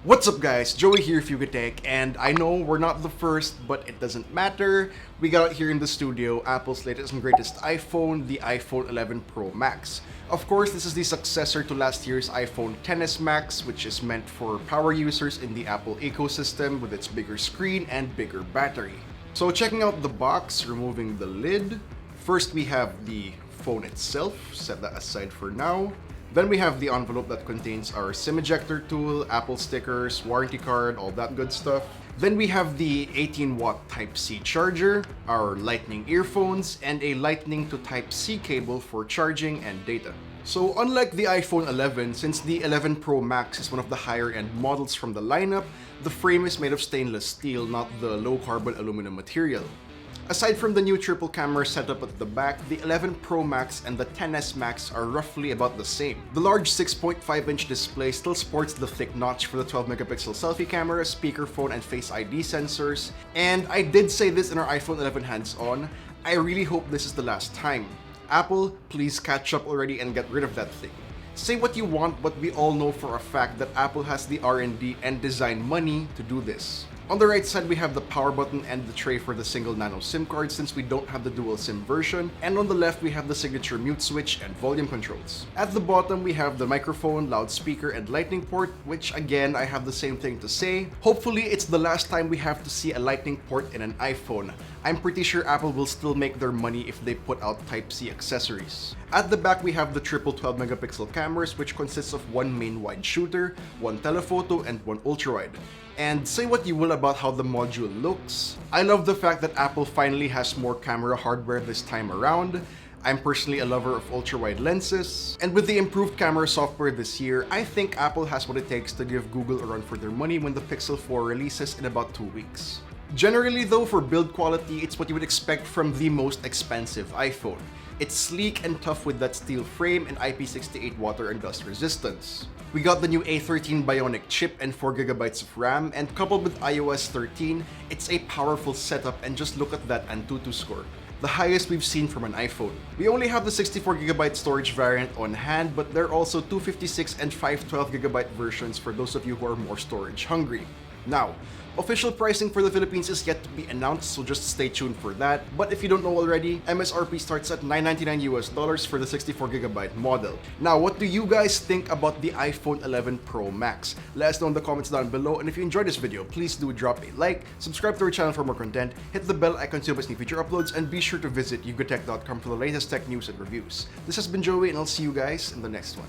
What's up guys, Joey here with YugaTech, and I know we're not the first, but it doesn't matter. We got out here in the studio Apple's latest and greatest iPhone, the iPhone 11 Pro Max. Of course, this is the successor to last year's iPhone XS Max, which is meant for power users in the Apple ecosystem with its bigger screen and bigger battery. So checking out the box, removing the lid, first we have the phone itself, set that aside for now. Then we have the envelope that contains our SIM ejector tool, Apple stickers, warranty card, all that good stuff. Then we have the 18-watt Type-C charger, our Lightning earphones, and a Lightning to Type-C cable for charging and data. So unlike the iPhone 11, since the 11 Pro Max is one of the higher-end models from the lineup, the frame is made of stainless steel, not the low-carbon aluminum material. Aside from the new triple camera setup at the back, the 11 Pro Max and the XS Max are roughly about the same. The large 6.5-inch display still sports the thick notch for the 12-megapixel selfie camera, speakerphone, and Face ID sensors. And I did say this in our iPhone 11 hands-on, I really hope this is the last time. Apple, please catch up already and get rid of that thing. Say what you want, but we all know for a fact that Apple has the R&D and design money to do this. On the right side, we have the power button and the tray for the single nano SIM card since we don't have the dual SIM version, and on the left we have the signature mute switch and volume controls. At the bottom we have the microphone, loudspeaker, and lightning port, which again I have the same thing to say. Hopefully it's the last time we have to see a lightning port in an iPhone. I'm pretty sure Apple will still make their money if they put out Type-C accessories. At the back we have the triple 12-megapixel cameras, which consists of one main wide shooter, one telephoto, and one ultra-wide. And say what you will about how the module looks, I love the fact that Apple finally has more camera hardware this time around. I'm personally a lover of ultra-wide lenses, and with the improved camera software this year, I think Apple has what it takes to give Google a run for their money when the Pixel 4 releases in about 2 weeks. Generally though, for build quality, it's what you would expect from the most expensive iPhone. It's sleek and tough with that steel frame and IP68 water and dust resistance. We got the new A13 Bionic chip and 4GB of RAM, and coupled with iOS 13, it's a powerful setup, and just look at that Antutu score. The highest we've seen from an iPhone. We only have the 64GB storage variant on hand, but there are also 256 and 512GB versions for those of you who are more storage hungry. Now, official pricing for the Philippines is yet to be announced, so just stay tuned for that. But if you don't know already, MSRP starts at $999 for the 64GB model. Now, what do you guys think about the iPhone 11 Pro Max? Let us know in the comments down below, and if you enjoyed this video, please do drop a like, subscribe to our channel for more content, hit the bell icon to see new future uploads, and be sure to visit YugaTech.com for the latest tech news and reviews. This has been Joey, and I'll see you guys in the next one.